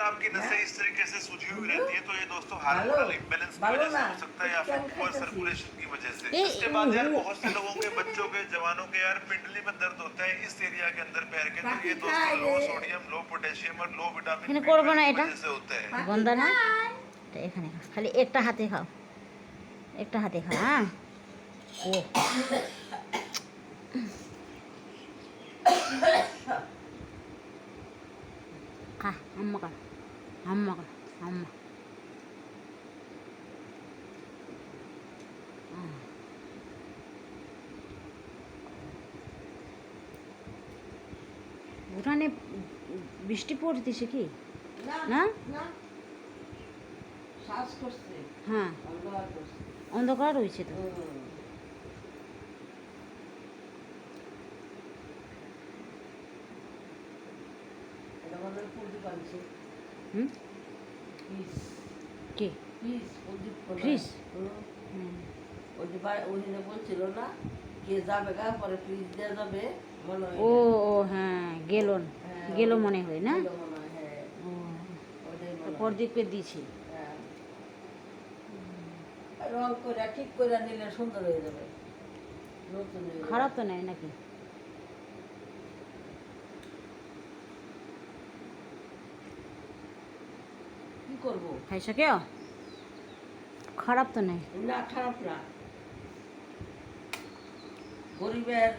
आपकी नसें इस तरीके से सूजी हुई रहती है तो ये दोस्तों हार्मोनल इम्बैलेंस की वजह से हो सकता है या फिर पुअर सर्कुलेशन की वजह से। इसके बाद यार बहुत से लोगों के, बच्चों के, जवानों के यार पिंडली में दर्द होता है इस एरिया के अंदर पैर के, तो ये दोस्तों लो सोडियम, लो पोटेशियम और लो विटामिन এখানে बी করবো না की এটা वजह से होता है। বন্ধ না এটা এখানে খাও। খালি একটা হাতে খাও, একটা হাতে খাও। হ্যাঁ ও খা, আম্মা খা, আম্মা খা, আম্মা। উঠানে বৃষ্টি পড়তেছে কি না? হ্যাঁ অন্ধকার রয়েছে তো। হুম কে ফ্রিজ? বলছিল না কে যাবে গা পরে ফ্রিজ দেওয়া যাবে মনে হয়। ও ও হ্যাঁ গেলন গেল মনে হয় না? ও প্রদীপকে দিয়েছি। রং করে ঠিক করে নিলে সুন্দর হয়ে যাবে, নতুন খারাপ তো নেই নাকি? কি করবো? খাইছ কেউ? খারাপ তো নেই না খারাপ না, গরিবের